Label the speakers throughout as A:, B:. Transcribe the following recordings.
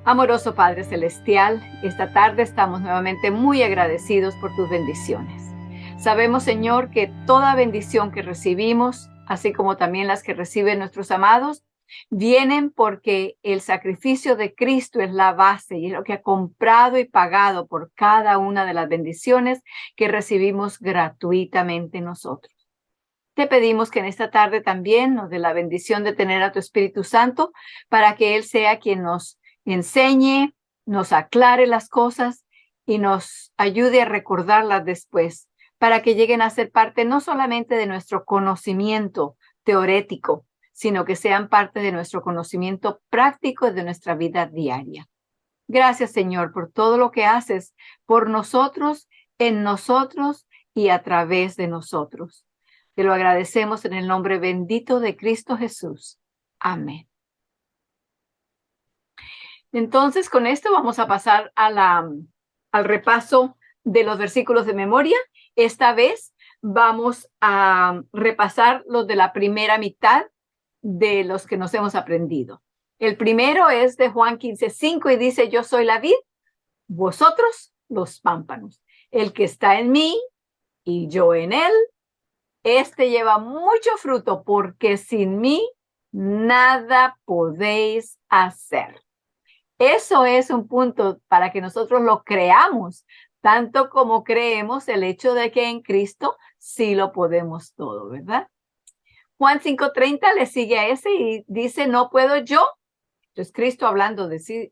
A: Amoroso Padre Celestial, esta tarde estamos nuevamente muy agradecidos por tus bendiciones. Sabemos, Señor, que toda bendición que recibimos, así como también las que reciben nuestros amados, vienen porque el sacrificio de Cristo es la base y es lo que ha comprado y pagado por cada una de las bendiciones que recibimos gratuitamente nosotros. Te pedimos que en esta tarde también nos dé la bendición de tener a tu Espíritu Santo para que Él sea quien nos enseñe, nos aclare las cosas y nos ayude a recordarlas después, para que lleguen a ser parte no solamente de nuestro conocimiento teorético, sino que sean parte de nuestro conocimiento práctico de nuestra vida diaria. Gracias, Señor, por todo lo que haces por nosotros, en nosotros y a través de nosotros. Te lo agradecemos en el nombre bendito de Cristo Jesús. Amén. Entonces, con esto vamos a pasar al repaso de los versículos de memoria. Esta vez vamos a repasar los de la primera mitad de los que nos hemos aprendido. El primero es de Juan 15:5 y dice: yo soy la vid, vosotros los pámpanos. El que está en mí y yo en él, este lleva mucho fruto, porque sin mí nada podéis hacer. Eso es un punto para que nosotros lo creamos, tanto como creemos el hecho de que en Cristo sí lo podemos todo, ¿verdad? Juan 5:30 le sigue a ese y dice: no puedo yo. Entonces Cristo, hablando de sí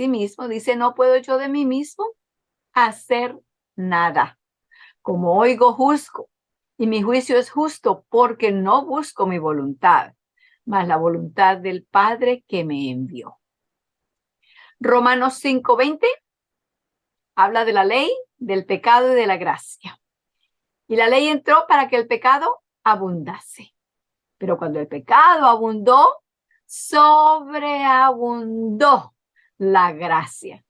A: mismo, dice: no puedo yo de mí mismo hacer nada. Como oigo, juzgo, y mi juicio es justo, porque no busco mi voluntad, mas la voluntad del Padre que me envió. Romanos 5:20 habla de la ley, del pecado y de la gracia. Y la ley entró para que el pecado abundase. Pero cuando el pecado abundó, sobreabundó la gracia.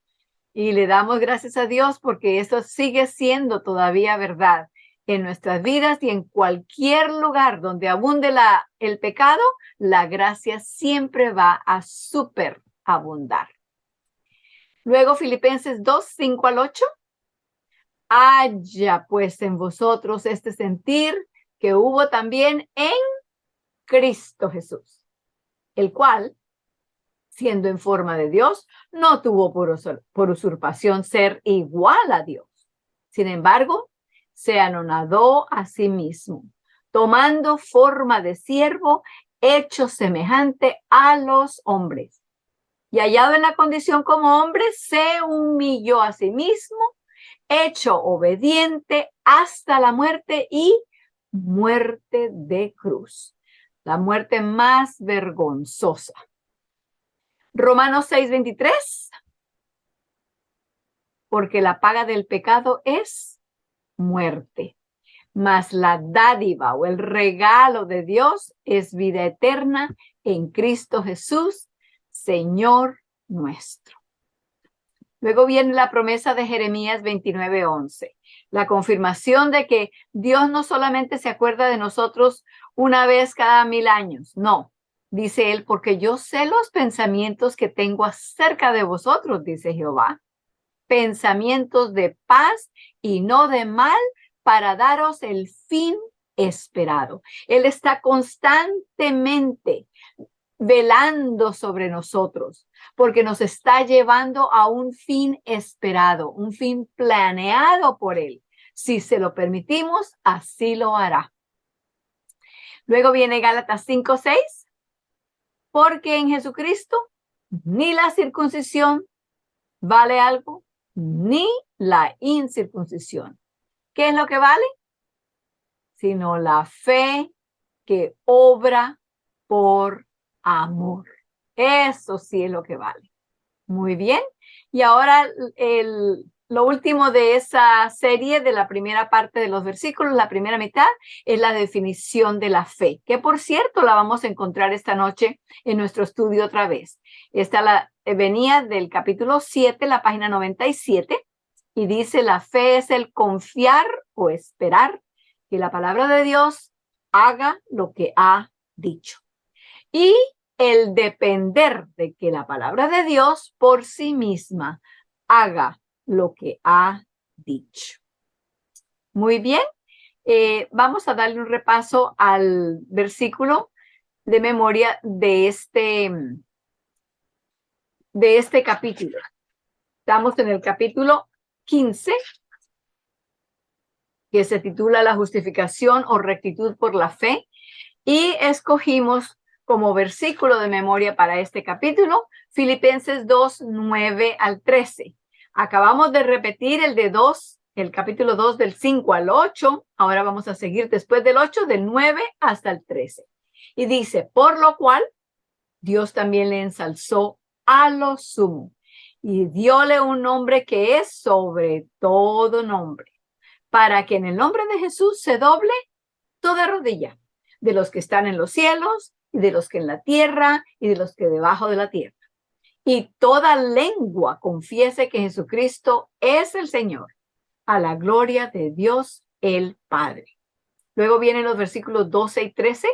A: Y le damos gracias a Dios porque eso sigue siendo todavía verdad en nuestras vidas, y en cualquier lugar donde abunde el pecado, la gracia siempre va a superabundar. Luego Filipenses 2:5-8. Haya pues en vosotros este sentir que hubo también en Cristo Jesús, el cual, siendo en forma de Dios, no tuvo por usurpación ser igual a Dios. Sin embargo, se anonadó a sí mismo, tomando forma de siervo, hecho semejante a los hombres. Y hallado en la condición como hombre, se humilló a sí mismo, hecho obediente hasta la muerte y muerte de cruz. La muerte más vergonzosa. Romanos 6:23. Porque la paga del pecado es muerte, mas la dádiva o el regalo de Dios es vida eterna en Cristo Jesús, Señor nuestro. Luego viene la promesa de Jeremías 29:11, la confirmación de que Dios no solamente se acuerda de nosotros una vez cada 1000 años, no. Dice él: porque yo sé los pensamientos que tengo acerca de vosotros, dice Jehová, pensamientos de paz y no de mal, para daros el fin esperado. Él está constantemente velando sobre nosotros, porque nos está llevando a un fin esperado, un fin planeado por él. Si se lo permitimos, así lo hará. Luego viene Gálatas 5:6, porque en Jesucristo ni la circuncisión vale algo, ni la incircuncisión. ¿Qué es lo que vale? Sino la fe que obra por amor. Eso sí es lo que vale. Muy bien. Y ahora lo último de esa serie, de la primera parte de los versículos, la primera mitad, es la definición de la fe, que por cierto la vamos a encontrar esta noche en nuestro estudio otra vez. Esta venía del capítulo 7, la página 97, y dice: la fe es el confiar o esperar que la palabra de Dios haga lo que ha dicho. Y el depender de que la palabra de Dios por sí misma haga lo que ha dicho. Muy bien, vamos a darle un repaso al versículo de memoria de este capítulo. Estamos en el capítulo 15, que se titula La justificación o rectitud por la fe, y escogimos como versículo de memoria para este capítulo Filipenses 2, 9 al 13. Acabamos de repetir el capítulo 2 del 5 al 8. Ahora vamos a seguir después del 8, del 9 hasta el 13. Y dice, por lo cual Dios también le ensalzó a lo sumo y dióle un nombre que es sobre todo nombre, para que en el nombre de Jesús se doble toda rodilla, de los que están en los cielos, y de los que en la tierra, y de los que debajo de la tierra. Y toda lengua confiese que Jesucristo es el Señor, a la gloria de Dios el Padre. Luego vienen los versículos 12 y 13,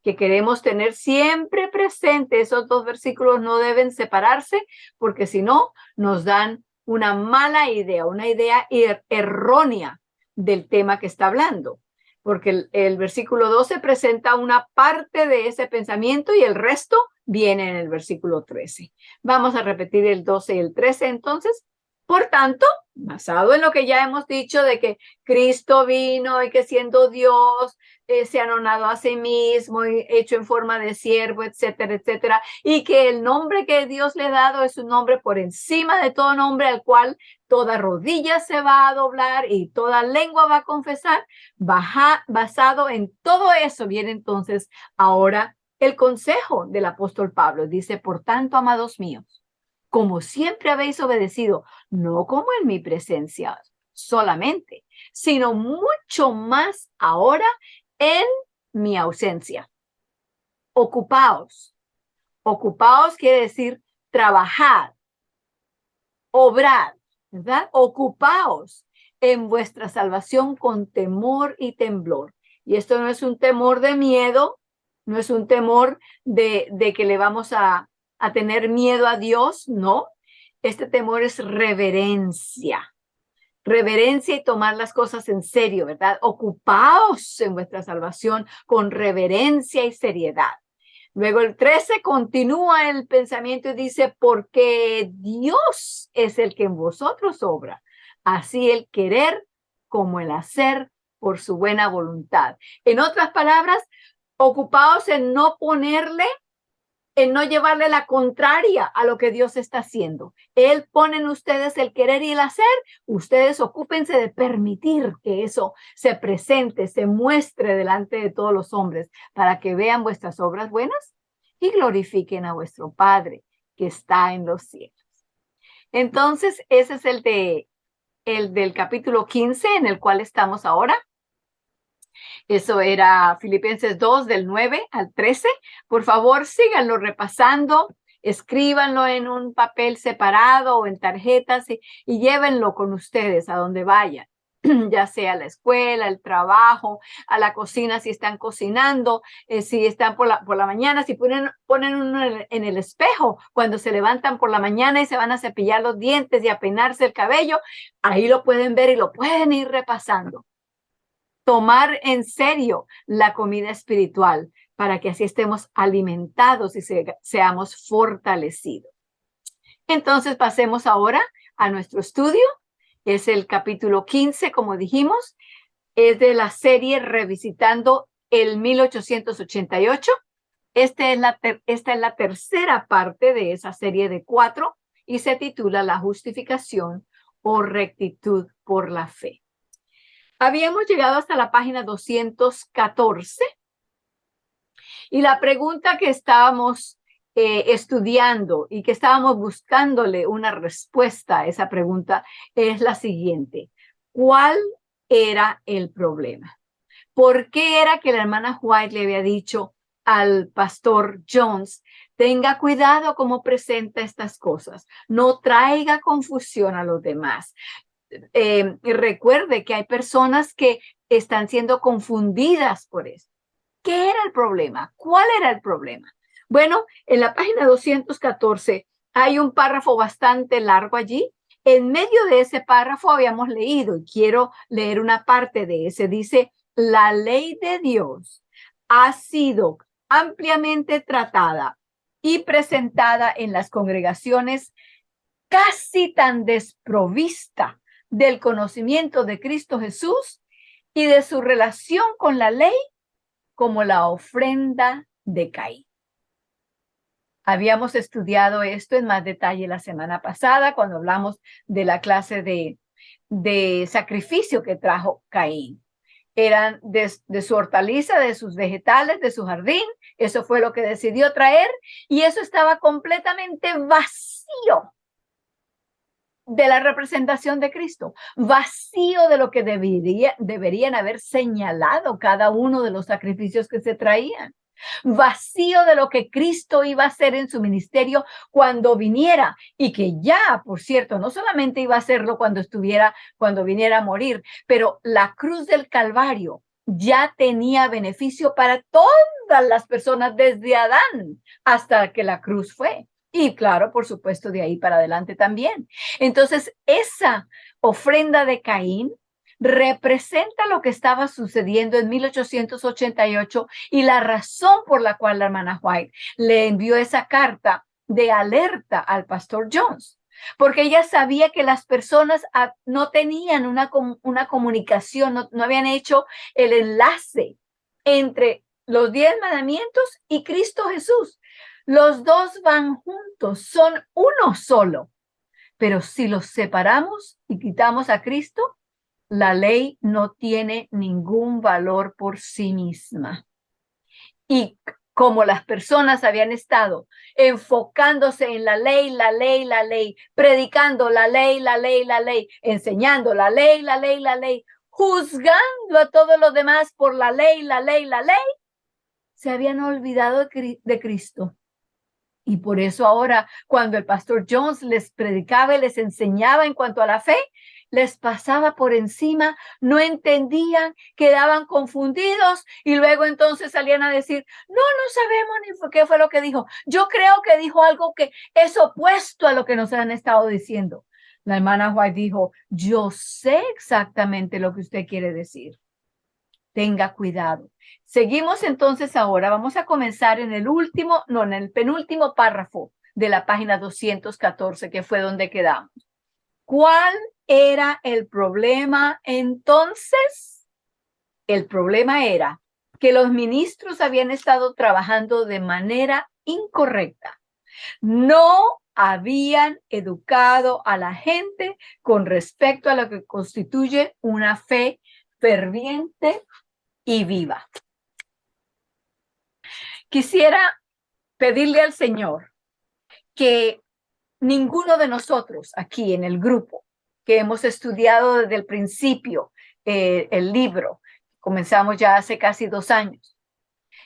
A: que queremos tener siempre presente. Esos dos versículos no deben separarse, porque si no, nos dan una mala idea, una idea errónea del tema que está hablando. Porque el versículo 12 presenta una parte de ese pensamiento y el resto viene en el versículo 13. Vamos a repetir el 12 y el 13 entonces. Por tanto, basado en lo que ya hemos dicho de que Cristo vino y que siendo Dios se anonadó a sí mismo y hecho en forma de siervo, etcétera, etcétera, y que el nombre que Dios le ha dado es un nombre por encima de todo nombre al cual toda rodilla se va a doblar y toda lengua va a confesar. Basado en todo eso viene entonces ahora el consejo del apóstol Pablo. Dice, por tanto, amados míos, como siempre habéis obedecido, no como en mi presencia solamente, sino mucho más ahora en mi ausencia. Ocupaos. Ocupaos quiere decir trabajad, obrad, ¿verdad? Ocupaos en vuestra salvación con temor y temblor. Y esto no es un temor de miedo, no es un temor de que le vamos a tener miedo a Dios, no. Este temor es reverencia. Reverencia y tomar las cosas en serio, ¿verdad? Ocupaos en vuestra salvación con reverencia y seriedad. Luego el 13 continúa el pensamiento y dice, porque Dios es el que en vosotros obra, así el querer como el hacer por su buena voluntad. En otras palabras, ocupaos en no llevarle la contraria a lo que Dios está haciendo. Él pone en ustedes el querer y el hacer. Ustedes ocúpense de permitir que eso se presente, se muestre delante de todos los hombres para que vean vuestras obras buenas y glorifiquen a vuestro Padre que está en los cielos. Entonces, ese es el del capítulo 15 en el cual estamos ahora. Eso era Filipenses 2 del 9 al 13. Por favor, síganlo repasando, escríbanlo en un papel separado o en tarjetas y llévenlo con ustedes a donde vayan, ya sea a la escuela, al trabajo, a la cocina si están cocinando, si están por la mañana, si ponen uno en el espejo cuando se levantan por la mañana y se van a cepillar los dientes y a peinarse el cabello, ahí lo pueden ver y lo pueden ir repasando. Tomar en serio la comida espiritual para que así estemos alimentados y seamos fortalecidos. Entonces pasemos ahora a nuestro estudio. Es el capítulo 15, como dijimos, es de la serie Revisitando el 1888. Esta es la tercera parte de esa serie de 4 y se titula La justificación o rectitud por la fe. Habíamos llegado hasta la página 214 y la pregunta que estábamos estudiando y que estábamos buscándole una respuesta a esa pregunta es la siguiente. ¿Cuál era el problema? ¿Por qué era que la hermana White le había dicho al pastor Jones, tenga cuidado cómo presenta estas cosas, no traiga confusión a los demás? Y recuerde que hay personas que están siendo confundidas por eso. ¿Qué era el problema? ¿Cuál era el problema? Bueno, en la página 214 hay un párrafo bastante largo allí. En medio de ese párrafo habíamos leído, y quiero leer una parte de ese, dice, la ley de Dios ha sido ampliamente tratada y presentada en las congregaciones casi tan desprovista del conocimiento de Cristo Jesús y de su relación con la ley como la ofrenda de Caín. Habíamos estudiado esto en más detalle la semana pasada cuando hablamos de la clase de sacrificio que trajo Caín. Eran de su hortaliza, de sus vegetales, de su jardín. Eso fue lo que decidió traer y eso estaba completamente vacío de la representación de Cristo, vacío de lo que deberían haber señalado cada uno de los sacrificios que se traían, vacío de lo que Cristo iba a hacer en su ministerio cuando viniera y que ya, por cierto, no solamente iba a hacerlo cuando viniera a morir, pero la cruz del Calvario ya tenía beneficio para todas las personas desde Adán hasta que la cruz fue. Y claro, por supuesto, de ahí para adelante también. Entonces, esa ofrenda de Caín representa lo que estaba sucediendo en 1888 y la razón por la cual la hermana White le envió esa carta de alerta al pastor Jones, porque ella sabía que las personas no tenían una comunicación, no habían hecho el enlace entre los 10 mandamientos y Cristo Jesús. Los dos van juntos, son uno solo. Pero si los separamos y quitamos a Cristo, la ley no tiene ningún valor por sí misma. Y como las personas habían estado enfocándose en la ley, predicando la ley, enseñando la ley, juzgando a todos los demás por la ley, se habían olvidado de Cristo. Y por eso ahora, cuando el pastor Jones les predicaba y les enseñaba en cuanto a la fe, les pasaba por encima, no entendían, quedaban confundidos y luego entonces salían a decir, no sabemos ni qué fue lo que dijo. Yo creo que dijo algo que es opuesto a lo que nos han estado diciendo. La hermana White dijo, yo sé exactamente lo que usted quiere decir. Tenga cuidado. Seguimos entonces ahora, vamos a comenzar en el penúltimo párrafo de la página 214, que fue donde quedamos. ¿Cuál era el problema entonces? El problema era que los ministros habían estado trabajando de manera incorrecta. No habían educado a la gente con respecto a lo que constituye una fe ferviente y viva. Quisiera pedirle al Señor que ninguno de nosotros aquí en el grupo que hemos estudiado desde el principio el libro, comenzamos ya hace casi 2 años,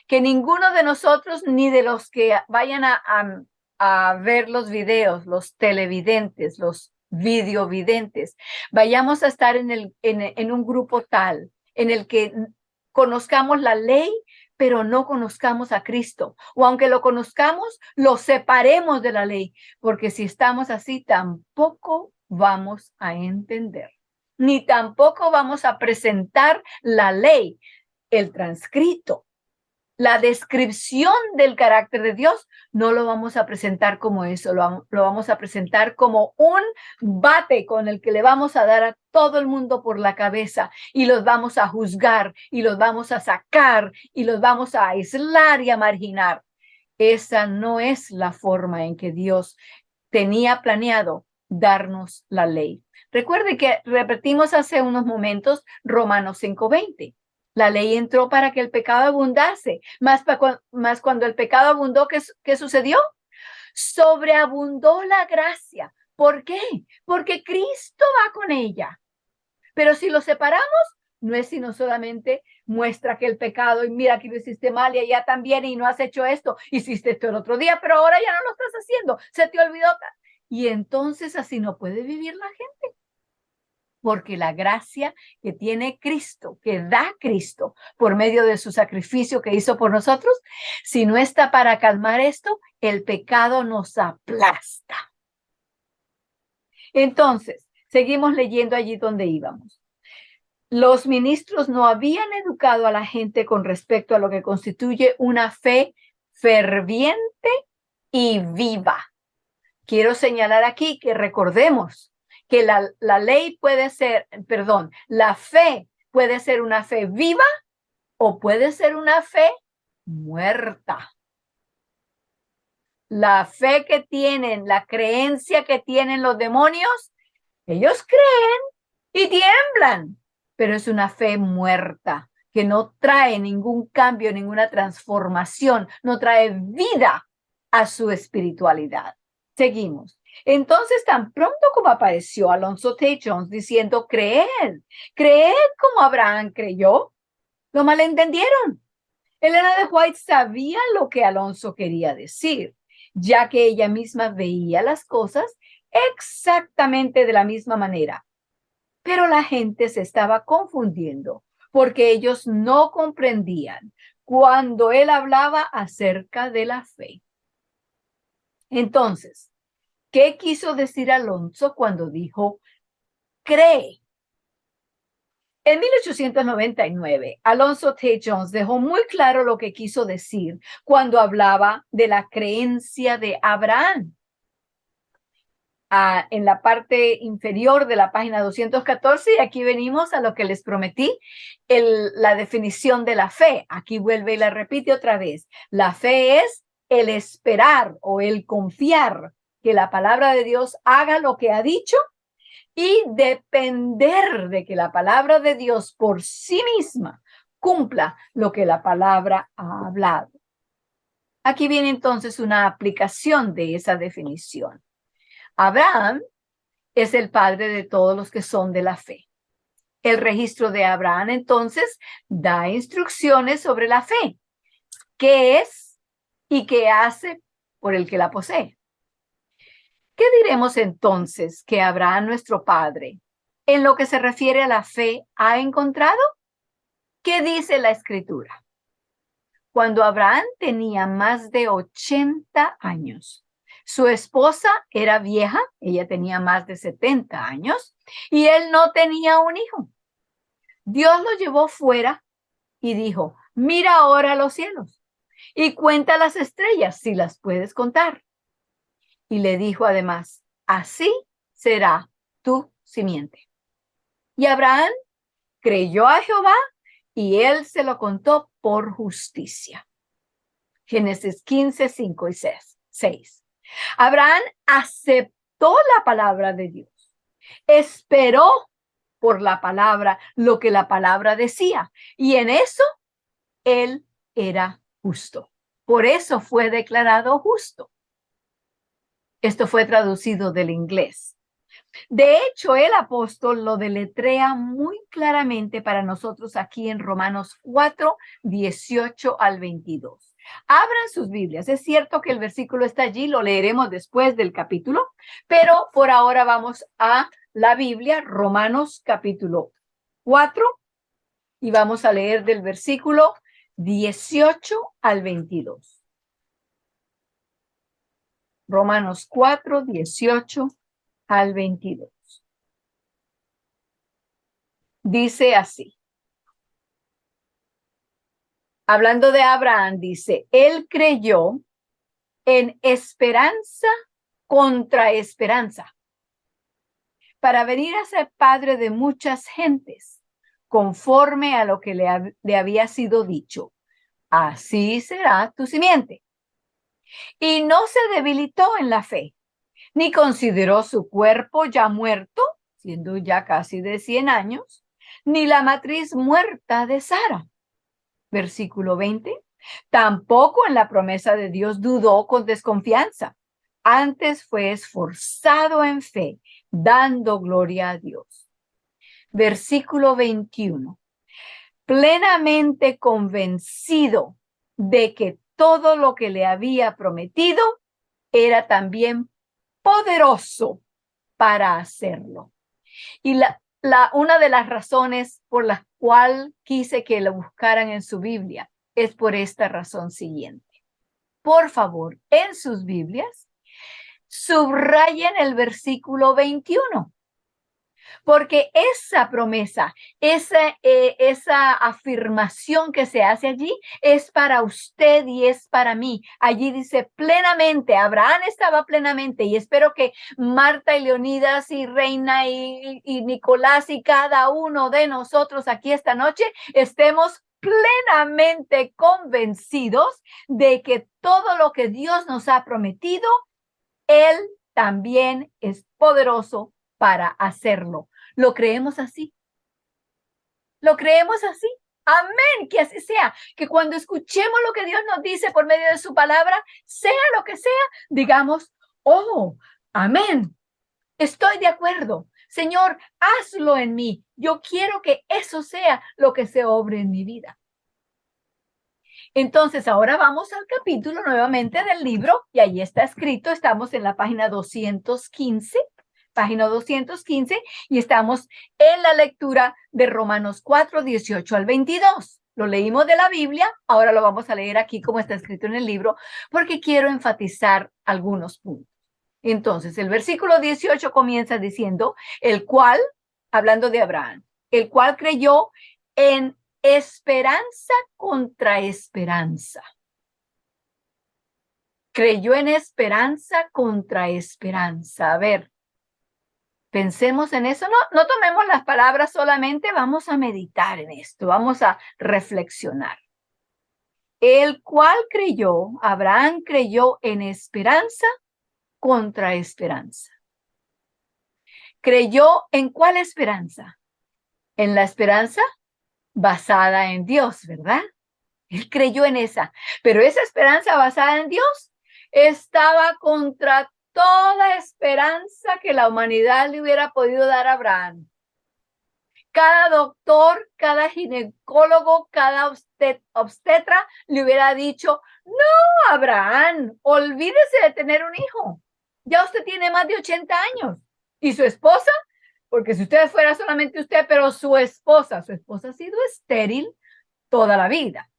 A: que ninguno de nosotros ni de los que vayan a ver los videos, los televidentes, los videovidentes, vayamos a estar en un grupo tal en el que conozcamos la ley, pero no conozcamos a Cristo. O aunque lo conozcamos, lo separemos de la ley, porque si estamos así, tampoco vamos a entender, ni tampoco vamos a presentar la ley, el transcrito, la descripción del carácter de Dios, no lo vamos a presentar como eso, lo vamos a presentar como un bate con el que le vamos a dar a todo el mundo por la cabeza y los vamos a juzgar y los vamos a sacar y los vamos a aislar y a marginar. Esa no es la forma en que Dios tenía planeado darnos la ley. Recuerde que repetimos hace unos momentos Romanos 5:20. La ley entró para que el pecado abundase, más cuando el pecado abundó, ¿qué sucedió? Sobreabundó la gracia. ¿Por qué? Porque Cristo va con ella. Pero si lo separamos, no es sino solamente muestra que el pecado, y mira que lo hiciste mal y allá también, y no has hecho esto, hiciste esto el otro día, pero ahora ya no lo estás haciendo, se te olvidó. Y entonces así no puede vivir la gente. Porque la gracia que tiene Cristo, que da Cristo por medio de su sacrificio que hizo por nosotros, si no está para calmar esto, el pecado nos aplasta. Entonces, seguimos leyendo allí donde íbamos. Los ministros no habían educado a la gente con respecto a lo que constituye una fe ferviente y viva. Quiero señalar aquí que recordemos que la ley puede ser, perdón, la fe puede ser una fe viva o puede ser una fe muerta. La fe que tienen, la creencia que tienen los demonios, ellos creen y tiemblan, pero es una fe muerta que no trae ningún cambio, ninguna transformación, no trae vida a su espiritualidad. Seguimos. Entonces, tan pronto como apareció Alonzo T. Jones diciendo, creed como Abraham creyó, lo malentendieron. Elena de White sabía lo que Alonzo quería decir, ya que ella misma veía las cosas exactamente de la misma manera. Pero la gente se estaba confundiendo porque ellos no comprendían cuando él hablaba acerca de la fe. Entonces, ¿qué quiso decir Alonzo cuando dijo, cree? En 1899, Alonzo T. Jones dejó muy claro lo que quiso decir cuando hablaba de la creencia de Abraham. En la parte inferior de la página 214, y aquí venimos a lo que les prometí, la definición de la fe. Aquí vuelve y la repite otra vez. La fe es el esperar o el confiar que la palabra de Dios haga lo que ha dicho y depender de que la palabra de Dios por sí misma cumpla lo que la palabra ha hablado. Aquí viene entonces una aplicación de esa definición. Abraham es el padre de todos los que son de la fe. El registro de Abraham entonces da instrucciones sobre la fe, qué es y qué hace por el que la posee. ¿Qué diremos entonces que Abraham, nuestro padre, en lo que se refiere a la fe, ha encontrado? ¿Qué dice la Escritura? Cuando Abraham tenía más de 80 años, su esposa era vieja, ella tenía más de 70 años, y él no tenía un hijo. Dios lo llevó fuera y dijo, mira ahora los cielos y cuenta las estrellas si las puedes contar. Y le dijo además, así será tu simiente. Y Abraham creyó a Jehová y él se lo contó por justicia. Génesis 15, 5 y 6. Abraham aceptó la palabra de Dios, esperó por la palabra lo que la palabra decía, y en eso él era justo. Por eso fue declarado justo. Esto fue traducido del inglés. De hecho, el apóstol lo deletrea muy claramente para nosotros aquí en Romanos 4, 18 al 22. Abran sus Biblias. Es cierto que el versículo está allí, lo leeremos después del capítulo, pero por ahora vamos a la Biblia, Romanos capítulo 4, y vamos a leer del versículo 18 al 22. Romanos 4, 18 al 22. Dice así. Hablando de Abraham, dice, él creyó en esperanza contra esperanza para venir a ser padre de muchas gentes, conforme a lo que le había sido dicho. Así será tu simiente. Y no se debilitó en la fe, ni consideró su cuerpo ya muerto, siendo ya casi de 100 años, ni la matriz muerta de Sara. Versículo 20. Tampoco en la promesa de Dios dudó con desconfianza. Antes fue esforzado en fe, dando gloria a Dios. Versículo 21. Plenamente convencido de que todo lo que le había prometido era también poderoso para hacerlo. Y Una de las razones por las cuales quise que lo buscaran en su Biblia es por esta razón siguiente. Por favor, en sus Biblias, subrayen el versículo 21. Porque esa promesa, esa afirmación que se hace allí es para usted y es para mí. Allí dice plenamente, Abraham estaba plenamente, y espero que Marta y Leonidas y Reina y Nicolás y cada uno de nosotros aquí esta noche estemos plenamente convencidos de que todo lo que Dios nos ha prometido, Él también es poderoso para hacerlo. ¿Lo creemos así? ¿Lo creemos así? Amén, que así sea. Que cuando escuchemos lo que Dios nos dice por medio de su palabra, sea lo que sea, digamos, oh, amén, estoy de acuerdo. Señor, hazlo en mí. Yo quiero que eso sea lo que se obre en mi vida. Entonces, ahora vamos al capítulo nuevamente del libro, y ahí está escrito, estamos en la página 215, y estamos en la lectura de Romanos 4, 18 al 22. Lo leímos de la Biblia, ahora lo vamos a leer aquí como está escrito en el libro, porque quiero enfatizar algunos puntos. Entonces, el versículo 18 comienza diciendo, el cual, hablando de Abraham, el cual creyó en esperanza contra esperanza. Creyó en esperanza contra esperanza. A ver, pensemos en eso. No tomemos las palabras solamente, vamos a meditar en esto, vamos a reflexionar. El cual creyó, Abraham creyó en esperanza contra esperanza. ¿Creyó en cuál esperanza? En la esperanza basada en Dios, ¿verdad? Él creyó en esa, pero esa esperanza basada en Dios estaba contra toda esperanza que la humanidad le hubiera podido dar a Abraham. Cada doctor, cada ginecólogo, cada obstetra le hubiera dicho, no, Abraham, olvídese de tener un hijo. Ya usted tiene más de 80 años. ¿Y su esposa? Porque si usted fuera solamente usted, pero su esposa ha sido estéril toda la vida.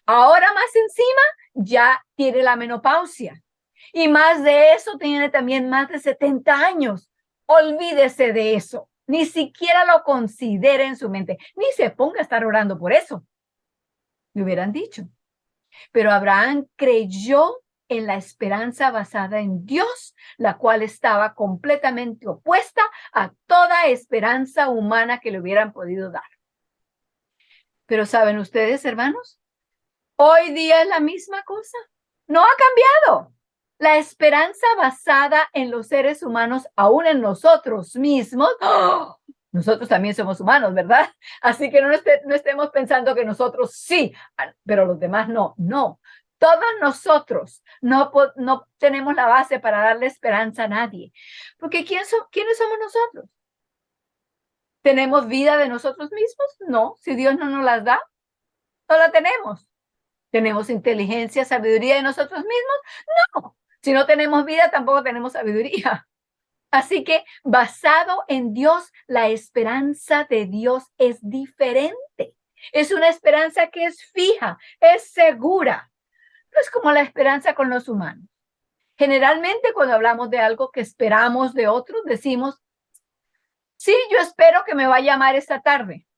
A: Ahora más encima ya tiene la menopausia. Y más de eso tiene también más de 70 años. Olvídese de eso. Ni siquiera lo considere en su mente. Ni se ponga a estar orando por eso. Le hubieran dicho. Pero Abraham creyó en la esperanza basada en Dios, la cual estaba completamente opuesta a toda esperanza humana que le hubieran podido dar. Pero ¿saben ustedes, hermanos? Hoy día es la misma cosa. No ha cambiado. La esperanza basada en los seres humanos, aún en nosotros mismos, ¡oh! Nosotros también somos humanos, ¿verdad? Así que no estemos pensando que nosotros sí, pero los demás no. No, todos nosotros no tenemos la base para darle esperanza a nadie. Porque ¿quiénes somos nosotros? ¿Tenemos vida de nosotros mismos? No, si Dios no nos las da, no la tenemos. ¿Tenemos inteligencia, sabiduría de nosotros mismos? No. Si no tenemos vida, tampoco tenemos sabiduría. Así que basado en Dios, la esperanza de Dios es diferente. Es una esperanza que es fija, es segura. No es como la esperanza con los humanos. Generalmente cuando hablamos de algo que esperamos de otros, decimos, sí, yo espero que me va a llamar esta tarde.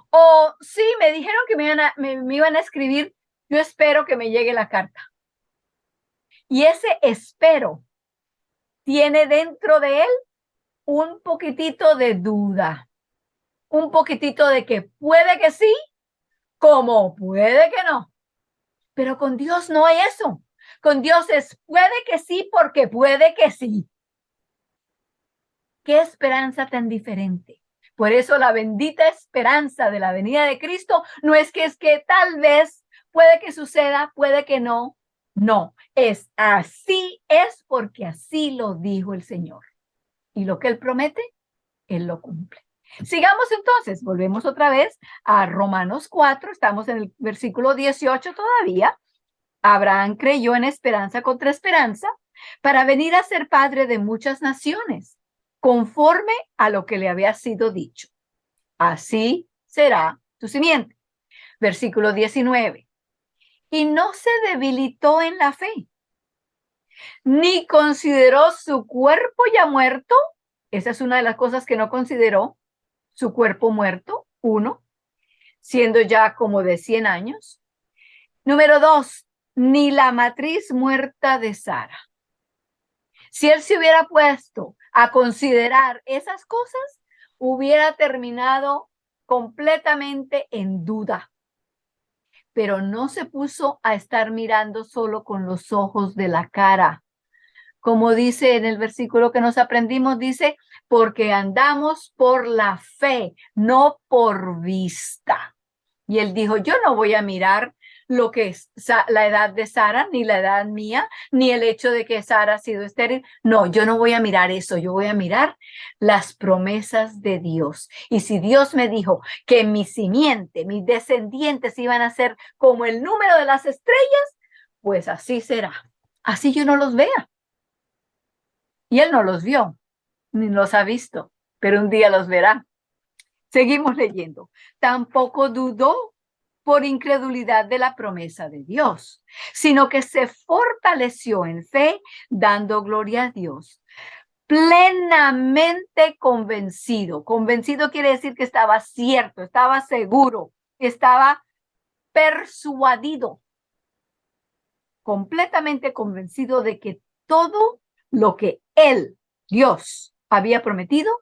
A: O sí, me dijeron que me iban a escribir, yo espero que me llegue la carta. Y ese espero tiene dentro de él un poquitito de duda, un poquitito de que puede que sí, como puede que no. Pero con Dios no hay eso. Con Dios es puede que sí porque puede que sí. Qué esperanza tan diferente. Por eso la bendita esperanza de la venida de Cristo no es que tal vez puede que suceda, puede que no. No, es así, es porque así lo dijo el Señor. Y lo que Él promete, Él lo cumple. Sigamos entonces, volvemos otra vez a Romanos 4, estamos en el versículo 18 todavía. Abraham creyó en esperanza contra esperanza para venir a ser padre de muchas naciones, conforme a lo que le había sido dicho. Así será tu simiente. Versículo 19. Y no se debilitó en la fe, ni consideró su cuerpo ya muerto. Esa es una de las cosas que no consideró, su cuerpo muerto, 1, siendo ya como de 100 años. Número 2, ni la matriz muerta de Sara. Si él se hubiera puesto a considerar esas cosas, hubiera terminado completamente en duda. Pero no se puso a estar mirando solo con los ojos de la cara. Como dice en el versículo que nos aprendimos, dice, porque andamos por la fe, no por vista. Y él dijo, yo no voy a mirar lo que es la edad de Sara, ni la edad mía, ni el hecho de que Sara ha sido estéril. No, yo no voy a mirar eso, yo voy a mirar las promesas de Dios. Y si Dios me dijo que mi simiente, mis descendientes iban a ser como el número de las estrellas, pues así será. Así yo no los vea. Y él no los vio, ni los ha visto, pero un día los verá. Seguimos leyendo. Tampoco dudó por incredulidad de la promesa de Dios, sino que se fortaleció en fe, dando gloria a Dios. Plenamente convencido. Convencido quiere decir que estaba cierto, estaba seguro, estaba persuadido, completamente convencido de que todo lo que él, Dios, había prometido,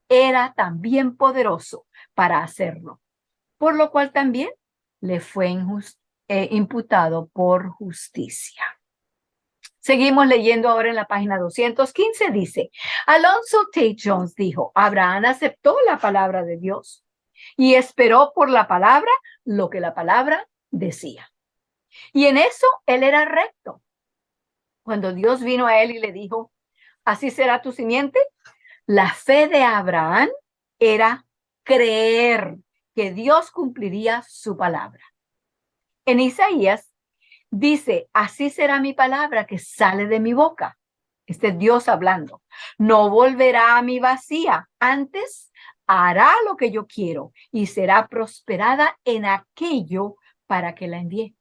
A: era también poderoso para hacerlo, por lo cual también le fue imputado por justicia. Seguimos leyendo ahora en la página 215, dice, Alonzo Tate Jones dijo, Abraham aceptó la palabra de Dios y esperó por la palabra lo que la palabra decía. Y en eso él era recto. Cuando Dios vino a él y le dijo, así será tu simiente, la fe de Abraham era creer que Dios cumpliría su palabra. En Isaías dice, así será mi palabra que sale de mi boca. Este es Dios hablando. No volverá a mi vacía, antes hará lo que yo quiero y será prosperada en aquello para que la envíe.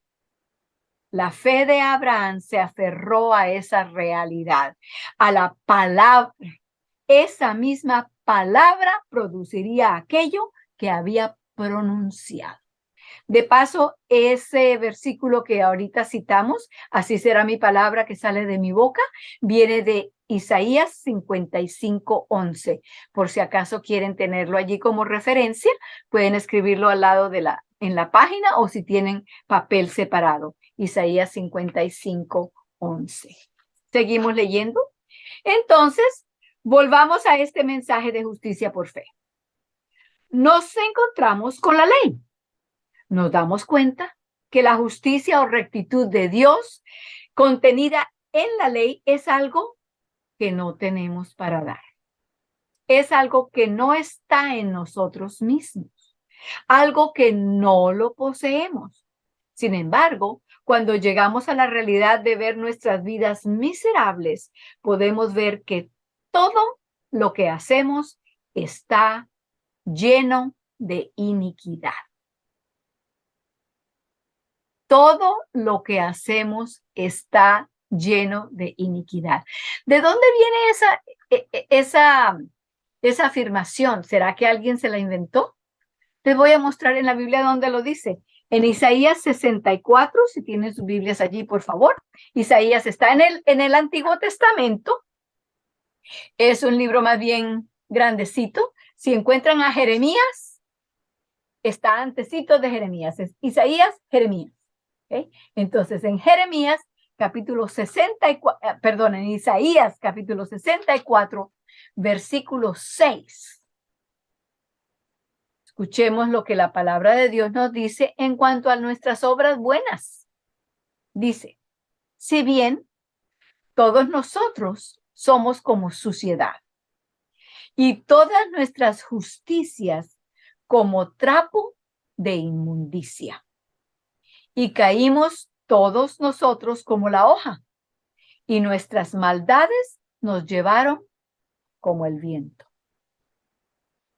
A: La fe de Abraham se aferró a esa realidad, a la palabra. Esa misma palabra produciría aquello que había pronunciado. De paso, ese versículo que ahorita citamos, así será mi palabra que sale de mi boca, viene de Isaías 55:11. Por si acaso quieren tenerlo allí como referencia, pueden escribirlo al lado en la página o si tienen papel separado. Isaías 55:11. Seguimos leyendo. Entonces, volvamos a este mensaje de justicia por fe. Nos encontramos con la ley. Nos damos cuenta que la justicia o rectitud de Dios contenida en la ley es algo que no tenemos para dar. Es algo que no está en nosotros mismos, algo que no lo poseemos. Sin embargo, cuando llegamos a la realidad de ver nuestras vidas miserables, podemos ver que todo lo que hacemos está lleno de iniquidad. Todo lo que hacemos está lleno de iniquidad. ¿De dónde viene esa afirmación? ¿Será que alguien se la inventó? Te voy a mostrar en la Biblia dónde lo dice. En Isaías 64, si tienen sus Biblias allí, por favor. Isaías está en el Antiguo Testamento. Es un libro más bien grandecito. Si encuentran a Jeremías, está antecito de Jeremías. Es Isaías, Jeremías. ¿Okay? Entonces, en Jeremías, capítulo 64, en Isaías, capítulo 64, versículo 6. Escuchemos lo que la palabra de Dios nos dice en cuanto a nuestras obras buenas. Dice, si bien todos nosotros somos como suciedad y todas nuestras justicias como trapo de inmundicia. Y caímos todos nosotros como la hoja, y nuestras maldades nos llevaron como el viento.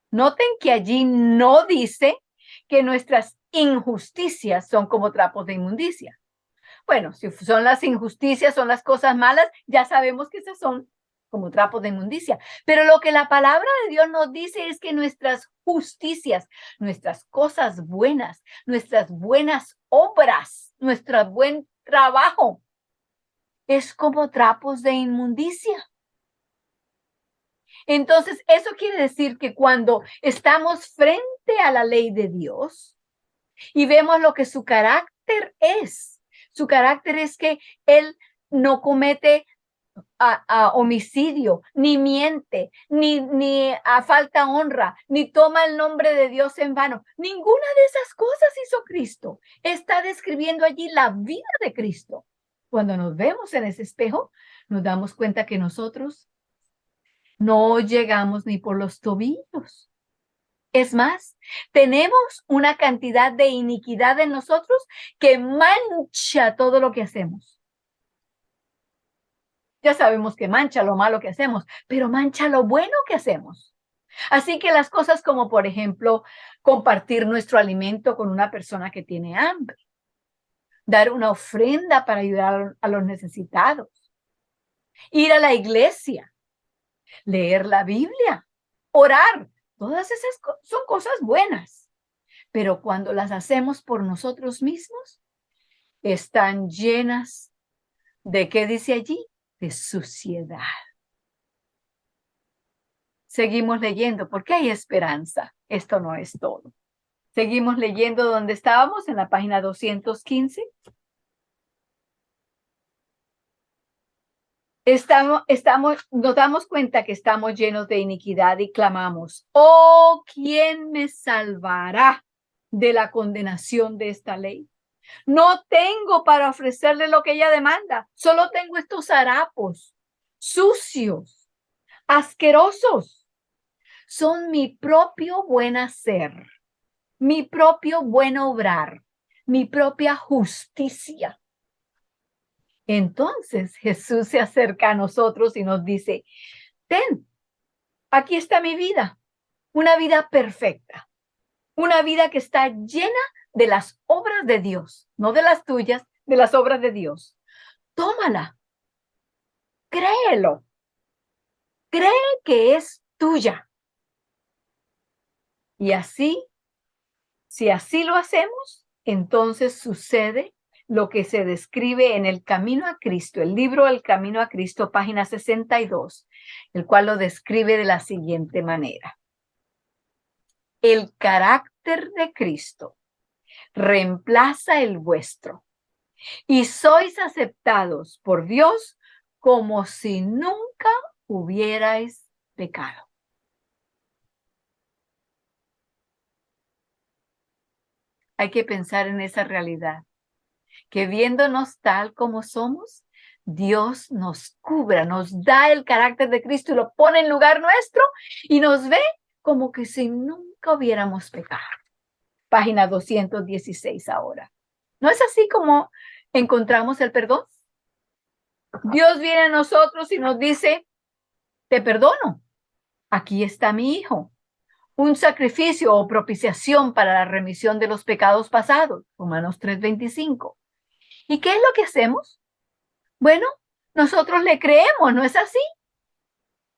A: Noten que allí no dice que nuestras injusticias son como trapos de inmundicia. Bueno, si son las injusticias, son las cosas malas, ya sabemos que esas son como trapos de inmundicia. Pero lo que la palabra de Dios nos dice es que nuestras justicias, nuestras cosas buenas, nuestras buenas obras, nuestro buen trabajo, es como trapos de inmundicia. Entonces, eso quiere decir que cuando estamos frente a la ley de Dios y vemos lo que su carácter es que Él no comete homicidio, ni miente, ni falta honra, ni toma el nombre de Dios en vano. Ninguna de esas cosas hizo Cristo. Está describiendo allí la vida de Cristo. Cuando nos vemos en ese espejo, nos damos cuenta que nosotros no llegamos ni por los tobillos. Es más, tenemos una cantidad de iniquidad en nosotros que mancha todo lo que hacemos. Ya sabemos que mancha lo malo que hacemos, pero mancha lo bueno que hacemos. Así que las cosas como, por ejemplo, compartir nuestro alimento con una persona que tiene hambre, dar una ofrenda para ayudar a los necesitados, ir a la iglesia, leer la Biblia, orar, todas esas son cosas buenas. Pero cuando las hacemos por nosotros mismos, están llenas de, ¿qué dice allí? De suciedad. Seguimos leyendo porque hay esperanza. Esto no es todo. Seguimos leyendo donde estábamos, en la página 215. Nos damos cuenta que estamos llenos de iniquidad y clamamos, oh, ¿quién me salvará de la condenación de esta ley? No tengo para ofrecerle lo que ella demanda. Solo tengo estos harapos sucios, asquerosos. Son mi propio buen hacer, mi propio buen obrar, mi propia justicia. Entonces Jesús se acerca a nosotros y nos dice, ten, aquí está mi vida, una vida perfecta, una vida que está llena de las obras de Dios, no de las tuyas, de las obras de Dios. Tómala, créelo, cree que es tuya. Y así, si así lo hacemos, entonces sucede lo que se describe en El Camino a Cristo, el libro El Camino a Cristo, página 62, el cual lo describe de la siguiente manera. El carácter de Cristo reemplaza el vuestro y sois aceptados por Dios como si nunca hubierais pecado. Hay que pensar en esa realidad, que viéndonos tal como somos, Dios nos cubra, nos da el carácter de Cristo y lo pone en lugar nuestro y nos ve como que si nunca hubiéramos pecado. Página 216 ahora. ¿No es así como encontramos el perdón? Dios viene a nosotros y nos dice, te perdono, aquí está mi hijo. Un sacrificio o propiciación para la remisión de los pecados pasados, Romanos 3:25. ¿Y qué es lo que hacemos? Bueno, nosotros le creemos, ¿no es así?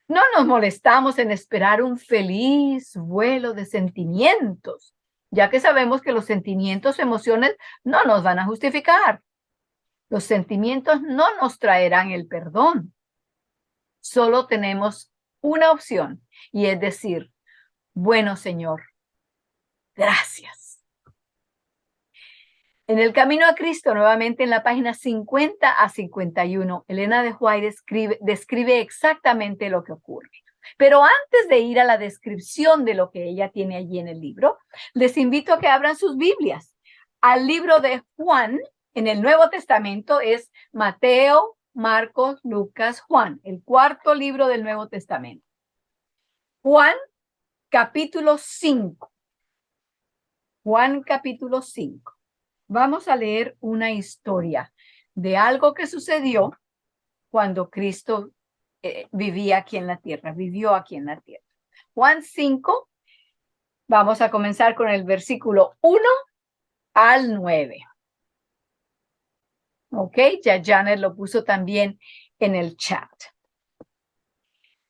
A: No nos molestamos en esperar un feliz vuelo de sentimientos, ya que sabemos que los sentimientos, emociones no nos van a justificar. Los sentimientos no nos traerán el perdón. Solo tenemos una opción y es decir, bueno, Señor, gracias. En El Camino a Cristo, nuevamente en la página 50 a 51, Elena de White describe exactamente lo que ocurre. Pero antes de ir a la descripción de lo que ella tiene allí en el libro, les invito a que abran sus Biblias al libro de Juan. En el Nuevo Testamento es Mateo, Marcos, Lucas, Juan, el cuarto libro del Nuevo Testamento. Juan, capítulo 5. Juan, capítulo 5. Vamos a leer una historia de algo que sucedió cuando Cristo vivía aquí en la tierra, vivió aquí en la tierra. Juan 5, vamos a comenzar con el versículo 1 al 9. Ok, ya Janet lo puso también en el chat.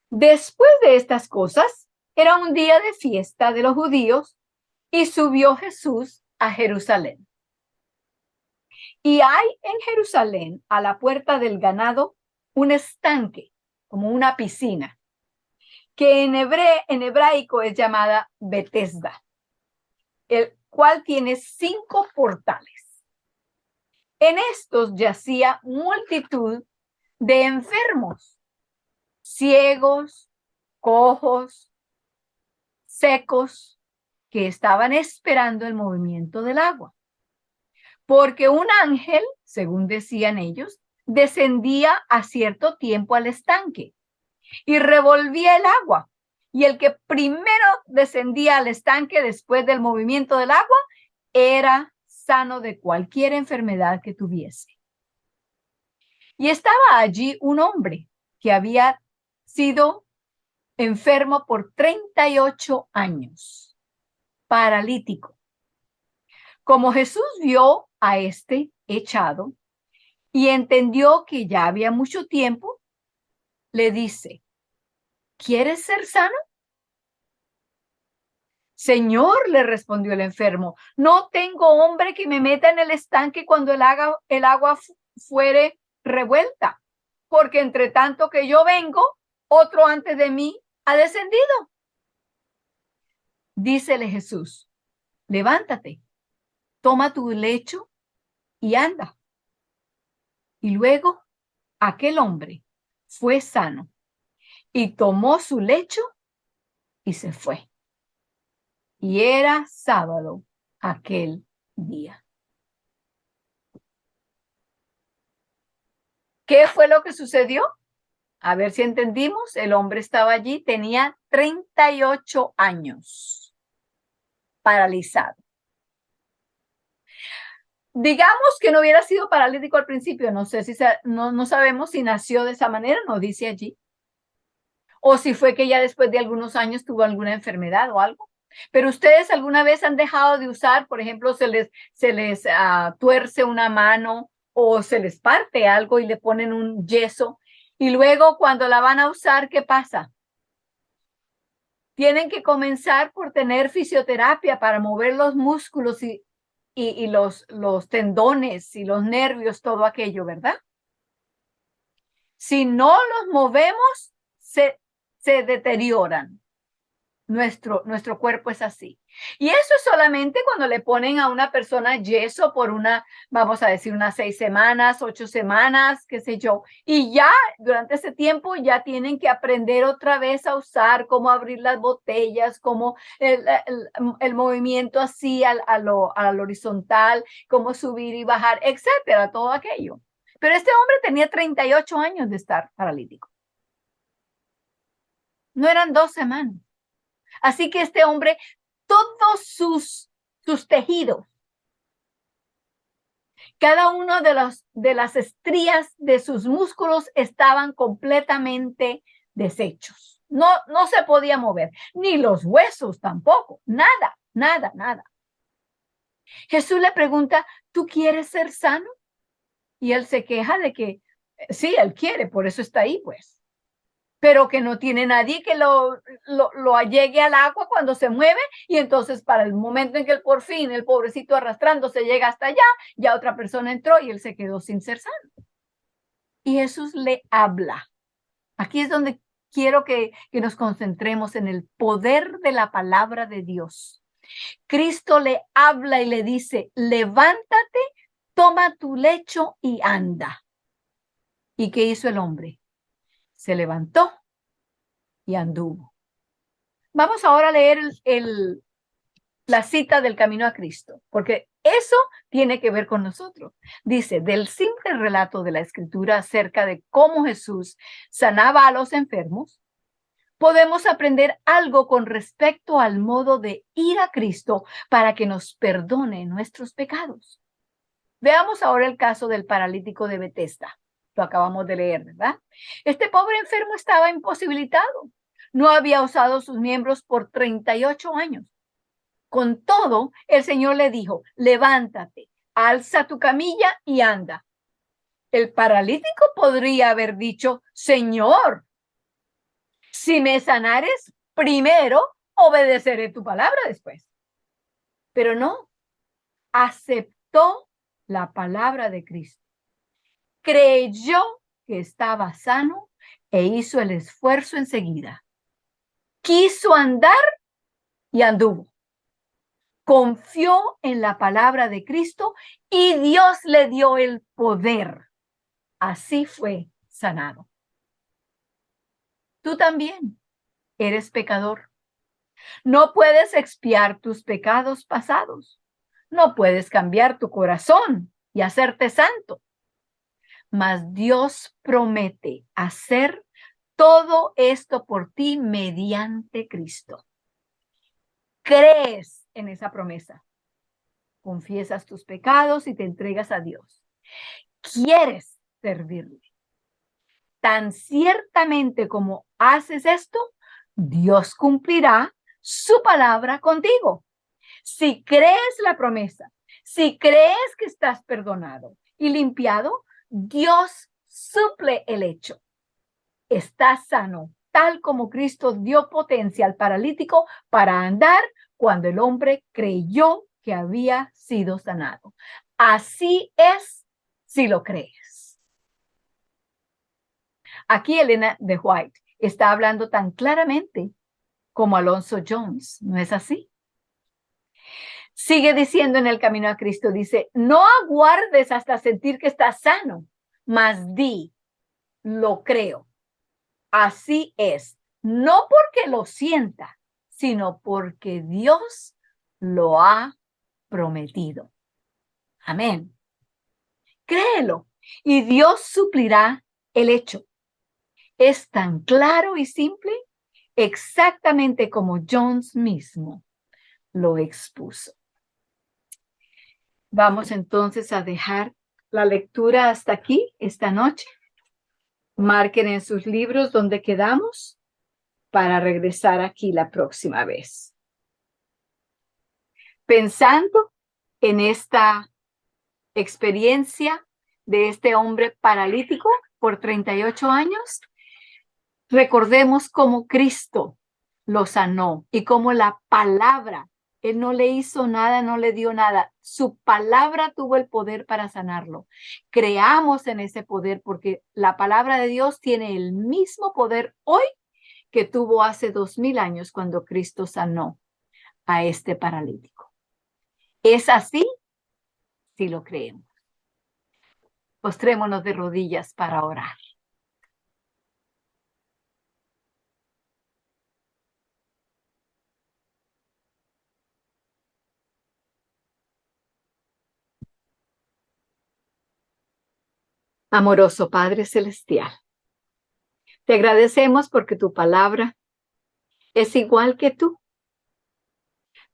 A: Después de estas cosas, era un día de fiesta de los judíos y subió Jesús a Jerusalén. Y hay en Jerusalén, a la puerta del ganado, un estanque, como una piscina, que en hebraico es llamada Betesda, el cual tiene 5 portales. En estos yacía multitud de enfermos, ciegos, cojos, secos, que estaban esperando el movimiento del agua. Porque un ángel, según decían ellos, descendía a cierto tiempo al estanque y revolvía el agua. Y el que primero descendía al estanque después del movimiento del agua era sano de cualquier enfermedad que tuviese. Y estaba allí un hombre que había sido enfermo por 38 años, paralítico. Como Jesús vio a este echado y entendió que ya había mucho tiempo, le dice, ¿quieres ser sano? Señor, le respondió el enfermo, no tengo hombre que me meta en el estanque cuando el agua fuere revuelta, porque entre tanto que yo vengo, otro antes de mí ha descendido. Dícele Jesús, levántate, toma tu lecho y anda. Y luego aquel hombre fue sano y tomó su lecho y se fue. Y era sábado aquel día. ¿Qué fue lo que sucedió? A ver si entendimos. El hombre estaba allí, tenía 38 años, paralizado. Digamos que no hubiera sido paralítico al principio. No sé si no sabemos si nació de esa manera, no dice allí. O si fue que ya después de algunos años tuvo alguna enfermedad o algo. Pero ustedes alguna vez han dejado de usar, por ejemplo, se les tuerce una mano o se les parte algo y le ponen un yeso. Y luego cuando la van a usar, ¿qué pasa? Tienen que comenzar por tener fisioterapia para mover los músculos y los tendones y los nervios, todo aquello, ¿verdad? Si no los movemos, se deterioran. Nuestro cuerpo es así. Y eso es solamente cuando le ponen a una persona yeso por vamos a decir, unas 6 semanas, 8 semanas, qué sé yo. Y ya durante ese tiempo ya tienen que aprender otra vez a usar, cómo abrir las botellas, cómo el movimiento así al horizontal, cómo subir y bajar, etcétera, todo aquello. Pero este hombre tenía 38 años de estar paralítico. No eran 2 semanas. Así que este hombre, todos sus tejidos, cada uno de las estrías de sus músculos estaban completamente deshechos. No se podía mover, ni los huesos tampoco, nada, nada, nada. Jesús le pregunta, ¿tú quieres ser sano? Y él se queja de que sí, él quiere, por eso está ahí, pues. Pero que no tiene nadie que lo allegue al agua cuando se mueve, y entonces para el momento en que por fin el pobrecito arrastrándose llega hasta allá, ya otra persona entró y él se quedó sin ser sano. Y Jesús le habla. Aquí es donde quiero que nos concentremos en el poder de la palabra de Dios. Cristo le habla y le dice, levántate, toma tu lecho y anda. ¿Y qué hizo el hombre? Se levantó y anduvo. Vamos ahora a leer la cita del Camino a Cristo, porque eso tiene que ver con nosotros. Dice, del simple relato de la Escritura acerca de cómo Jesús sanaba a los enfermos, podemos aprender algo con respecto al modo de ir a Cristo para que nos perdone nuestros pecados. Veamos ahora el caso del paralítico de Betesda. Lo acabamos de leer, ¿verdad? Este pobre enfermo estaba imposibilitado. No había usado sus miembros por 38 años. Con todo, el Señor le dijo, levántate, alza tu camilla y anda. El paralítico podría haber dicho, Señor, si me sanares primero, obedeceré tu palabra después. Pero no, aceptó la palabra de Cristo. Creyó que estaba sano e hizo el esfuerzo enseguida. Quiso andar y anduvo. Confió en la palabra de Cristo y Dios le dio el poder. Así fue sanado. Tú también eres pecador. No puedes expiar tus pecados pasados. No puedes cambiar tu corazón y hacerte santo. Mas Dios promete hacer todo esto por ti mediante Cristo. ¿Crees en esa promesa? Confiesas tus pecados y te entregas a Dios. ¿Quieres servirle? Tan ciertamente como haces esto, Dios cumplirá su palabra contigo. Si crees la promesa, si crees que estás perdonado y limpiado, Dios suple el hecho. Estás sano, tal como Cristo dio potencia al paralítico para andar cuando el hombre creyó que había sido sanado. Así es si lo crees. Aquí Elena de White está hablando tan claramente como Alonso Jones, ¿no es así? Sigue diciendo en el camino a Cristo, dice, no aguardes hasta sentir que estás sano, mas di, lo creo. Así es, no porque lo sienta, sino porque Dios lo ha prometido. Amén. Créelo y Dios suplirá el hecho. Es tan claro y simple, exactamente como Jones mismo lo expuso. Vamos entonces a dejar la lectura hasta aquí esta noche. Marquen en sus libros donde quedamos para regresar aquí la próxima vez. Pensando en esta experiencia de este hombre paralítico por 38 años, recordemos cómo Cristo lo sanó y cómo la palabra, Él no le hizo nada, no le dio nada. Su palabra tuvo el poder para sanarlo. Creamos en ese poder porque la palabra de Dios tiene el mismo poder hoy que tuvo hace 2000 años cuando Cristo sanó a este paralítico. ¿Es así? Si lo creemos. Postrémonos de rodillas para orar. Amoroso Padre Celestial, te agradecemos porque tu palabra es igual que tú.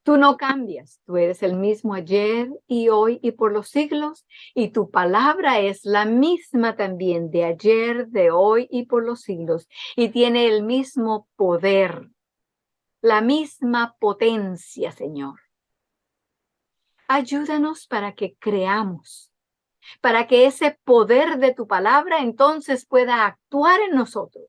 A: Tú no cambias, tú eres el mismo ayer y hoy y por los siglos, y tu palabra es la misma también de ayer, de hoy y por los siglos, y tiene el mismo poder, la misma potencia, Señor. Ayúdanos para que creamos, para que ese poder de tu palabra entonces pueda actuar en nosotros.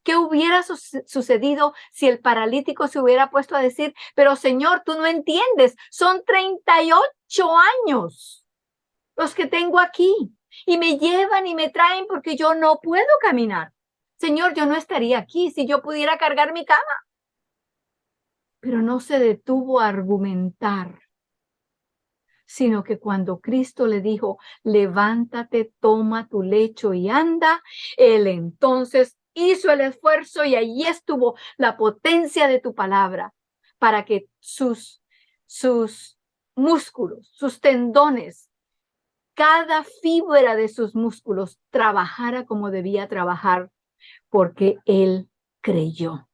A: ¿Qué hubiera sucedido si el paralítico se hubiera puesto a decir, pero Señor, tú no entiendes, son 38 años los que tengo aquí y me llevan y me traen porque yo no puedo caminar? Señor, yo no estaría aquí si yo pudiera cargar mi cama. Pero no se detuvo a argumentar, sino que cuando Cristo le dijo, levántate, toma tu lecho y anda, él entonces hizo el esfuerzo y allí estuvo la potencia de tu palabra para que sus músculos, sus tendones, cada fibra de sus músculos trabajara como debía trabajar porque él creyó.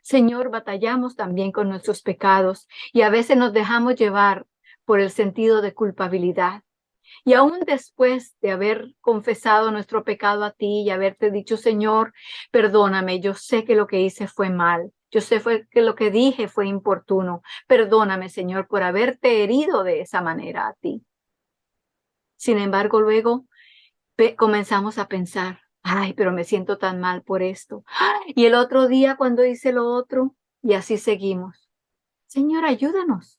A: Señor, batallamos también con nuestros pecados y a veces nos dejamos llevar por el sentido de culpabilidad. Y aún después de haber confesado nuestro pecado a ti y haberte dicho, Señor, perdóname, yo sé que lo que hice fue mal. Yo sé que lo que dije fue importuno. Perdóname, Señor, por haberte herido de esa manera a ti. Sin embargo, luego comenzamos a pensar, ay, pero me siento tan mal por esto. Ay, y el otro día cuando hice lo otro, y así seguimos. Señor, ayúdanos.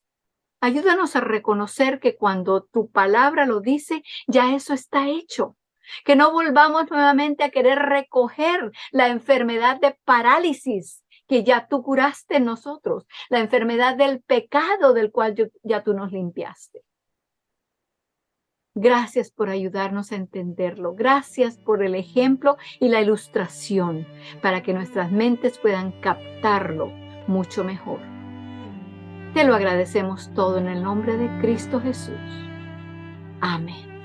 A: Ayúdanos a reconocer que cuando tu palabra lo dice, ya eso está hecho. Que no volvamos nuevamente a querer recoger la enfermedad de parálisis que ya tú curaste en nosotros, la enfermedad del pecado del cual ya tú nos limpiaste. Gracias por ayudarnos a entenderlo. Gracias por el ejemplo y la ilustración para que nuestras mentes puedan captarlo mucho mejor. Te lo agradecemos todo en el nombre de Cristo Jesús. Amén.